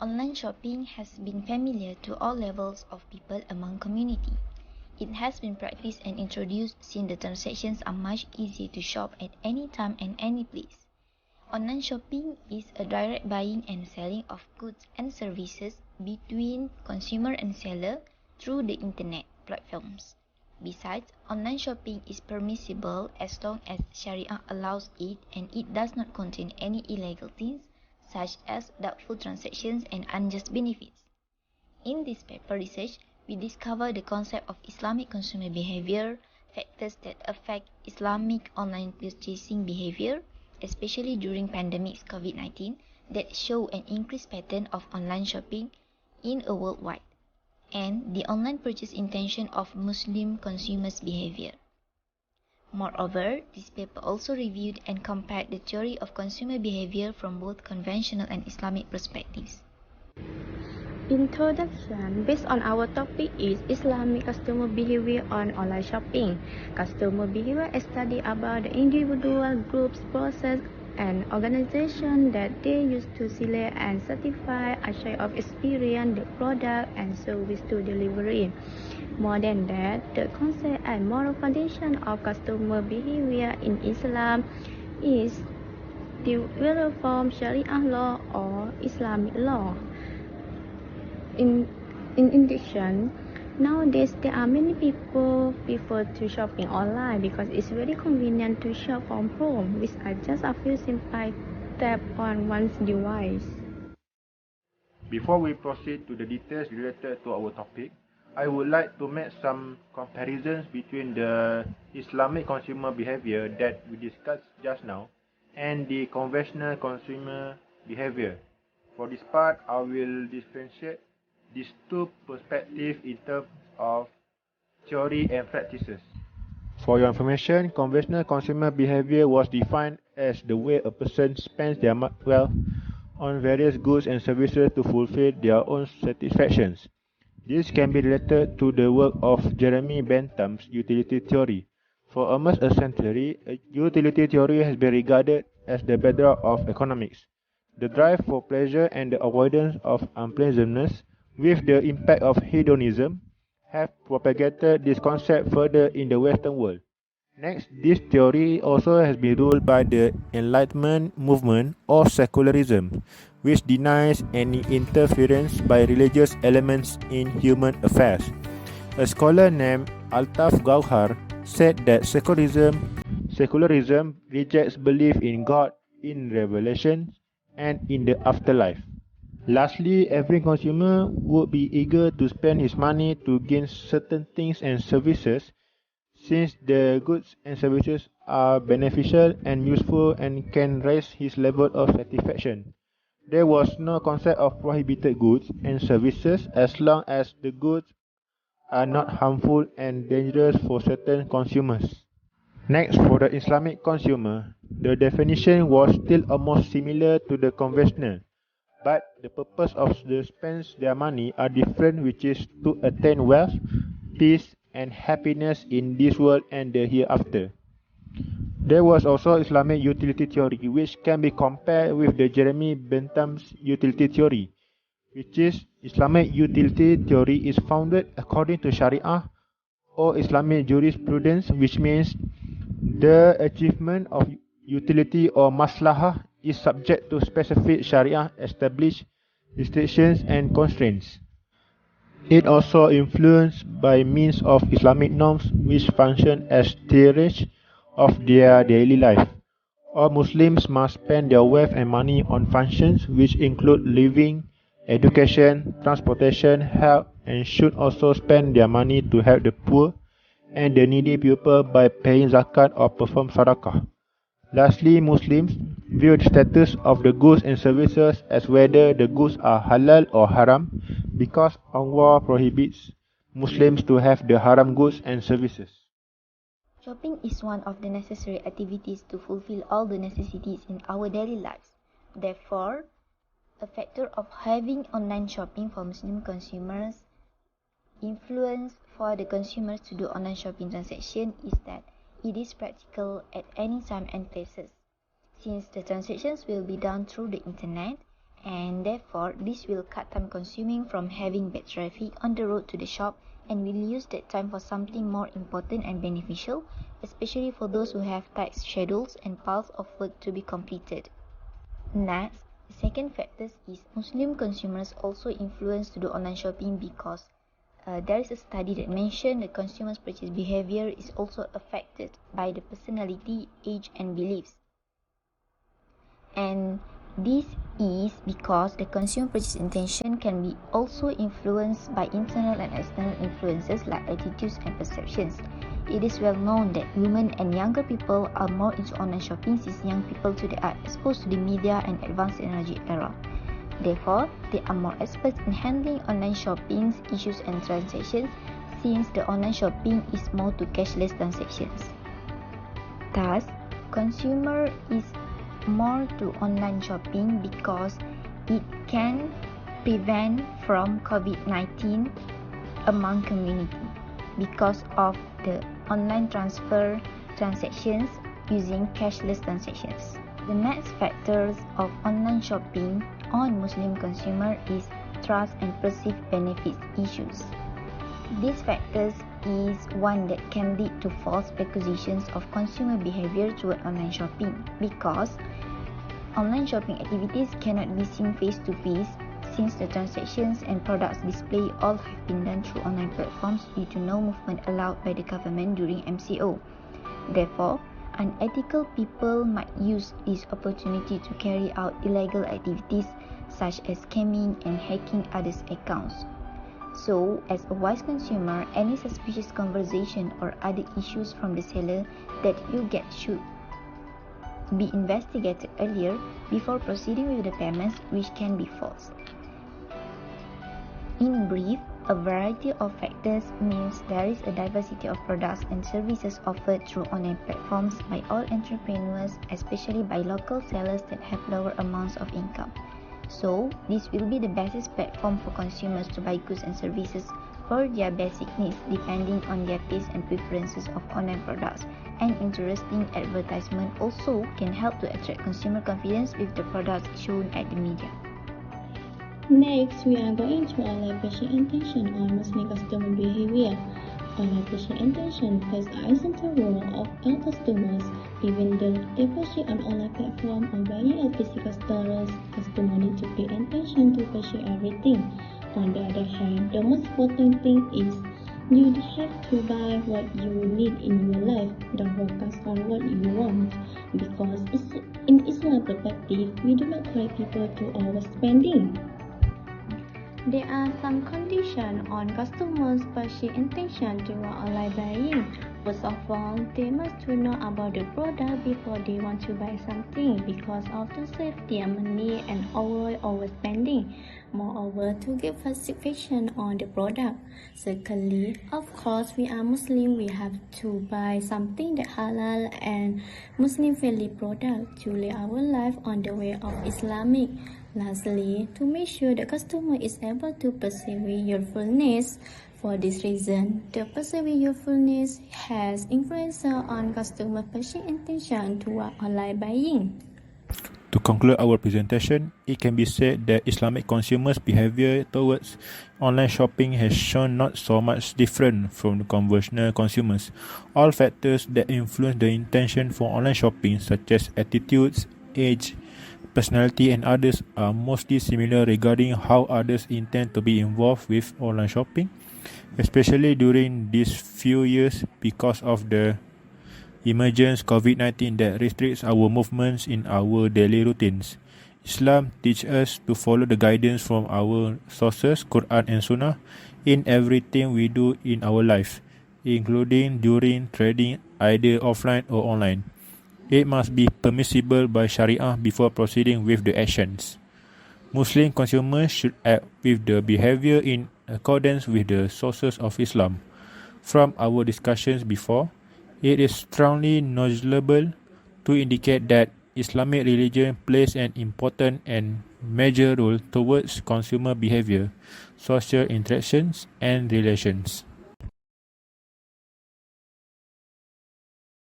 Online shopping has been familiar to all levels of people among community. It has been practiced and introduced since the transactions are much easier to shop at any time and any place. Online shopping is a direct buying and selling of goods and services between consumer and seller through the internet platforms. Besides, online shopping is permissible as long as Sharia allows it and it does not contain any illegal things such as doubtful transactions and unjust benefits. In this paper research, we discover the concept of Islamic consumer behavior, factors that affect Islamic online purchasing behavior, especially during pandemics COVID-19, that show an increased pattern of online shopping in a worldwide, and the online purchase intention of Muslim consumers' behavior. Moreover, this paper also reviewed and compared the theory of consumer behavior from both conventional and Islamic perspectives. Introduction. Based on our topic is Islamic customer behavior on online shopping. Customer behavior is study about the individual, groups, process, and organization that they use to select and certify a share of experience, the product and service to delivery. More than that, the concept and moral foundation of customer behavior in Islam is developed from Sharia law or Islamic law. In addition, nowadays there are many people prefer to shopping online because it's very convenient to shop from home, which are just a few simple tap on one's device. Before we proceed to the details related to our topic, I would like to make some comparisons between the Islamic consumer behavior that we discussed just now and the conventional consumer behavior. For this part, I will differentiate these two perspectives in terms of theory and practices. For your information, conventional consumer behavior was defined as the way a person spends their wealth on various goods and services to fulfill their own satisfactions. This can be related to the work of Jeremy Bentham's utility theory. For almost a century, utility theory has been regarded as the bedrock of economics. The drive for pleasure and the avoidance of unpleasantness, with the impact of hedonism, have propagated this concept further in the Western world. Next, this theory also has been ruled by the Enlightenment movement or secularism, which denies any interference by religious elements in human affairs. A scholar named Altaf Gauhar said that secularism rejects belief in God, in revelation, and in the afterlife. Lastly, every consumer would be eager to spend his money to gain certain things and services, since the goods and services are beneficial and useful and can raise his level of satisfaction. There was no concept of prohibited goods and services as long as the goods are not harmful and dangerous for certain consumers. Next, for the Islamic consumer, the definition was still almost similar to the conventional, but the purpose of the spends their money are different, which is to attain wealth, peace, and happiness in this world and the hereafter. There was also Islamic utility theory, which can be compared with the Jeremy Bentham's utility theory, which is Islamic utility theory is founded according to Sharia or Islamic jurisprudence, which means the achievement of utility or maslahah is subject to specific Sharia established restrictions and constraints. It also influenced by means of Islamic norms which function as steerage of their daily life. All Muslims must spend their wealth and money on functions which include living, education, transportation, health, and should also spend their money to help the poor and the needy people by paying zakat or perform sadaqah. Lastly, Muslims view the status of the goods and services as whether the goods are halal or haram, because Allah prohibits Muslims to have the haram goods and services. Shopping is one of the necessary activities to fulfill all the necessities in our daily lives. Therefore, a factor of having online shopping for Muslim consumers influence for the consumers to do online shopping transaction is that it is practical at any time and places, since the transactions will be done through the internet and therefore this will cut time consuming from having bad traffic on the road to the shop and will use that time for something more important and beneficial, especially for those who have tight schedules and piles of work to be completed. Next, the second factor is Muslim consumers also influenced to do online shopping because there is a study that mentioned the consumer's purchase behavior is also affected by the personality, age and beliefs. And this is because the consumer purchase intention can be also influenced by internal and external influences like attitudes and perceptions. It is well known that women and younger people are more into online shopping since young people today are exposed to the media and advanced technology era. Therefore, they are more experts in handling online shopping issues and transactions since the online shopping is more to cashless transactions. Thus, consumer is more to online shopping because it can prevent from COVID-19 among community because of the online transactions using cashless transactions. The next factors of online shopping on Muslim consumer is trust and perceived benefits issues. These factors is one that can lead to false accusations of consumer behavior toward online shopping because online shopping activities cannot be seen face to face since the transactions and products display all have been done through online platforms due to no movement allowed by the government during MCO. Therefore, unethical people might use this opportunity to carry out illegal activities such as scamming and hacking others' accounts. So, as a wise consumer, any suspicious conversation or other issues from the seller that you get should be investigated earlier before proceeding with the payments, which can be false. In brief, a variety of factors means there is a diversity of products and services offered through online platforms by all entrepreneurs, especially by local sellers that have lower amounts of income. So, this will be the best platform for consumers to buy goods and services for their basic needs depending on their taste and preferences of online products. And interesting advertisement also can help to attract consumer confidence with the products shown at the media. Next, we are going to online purchase intention on Muslim customer behavior. Online purchase intention plays a central role of all customers. Even though they purchase on online platform or buying at physical stores, customers need to pay attention to purchase everything. On the other hand, the most important thing is you have to buy what you need in your life. Don't focus on what you want, because in Islam perspective, we do not like people to overspending. There are some conditions on customers' purchase intention to online buying. First of all, they must know about the product before they want to buy something because of to save their money and avoid overspending. Moreover, to get satisfaction on the product. Secondly, of course, we are Muslim, we have to buy something that halal and Muslim-friendly product to live our life on the way of Islamic. Lastly, to make sure the customer is able to perceive your fullness. For this reason, the perceiving your fullness has influence on customer purchase intention toward online buying. To conclude our presentation, it can be said that Islamic consumers' behavior towards online shopping has shown not so much different from the conventional consumers. All factors that influence the intention for online shopping, such as attitudes, age, personality and others, are mostly similar regarding how others intend to be involved with online shopping, especially during these few years because of the emergence COVID-19 that restricts our movements in our daily routines. Islam teaches us to follow the guidance from our sources, Quran and Sunnah, in everything we do in our life, including during trading either offline or online. It must be permissible by Sharia before proceeding with the actions. Muslim consumers should act with the behavior in accordance with the sources of Islam. From our discussions before, it is strongly noticeable to indicate that Islamic religion plays an important and major role towards consumer behavior, social interactions, and relations.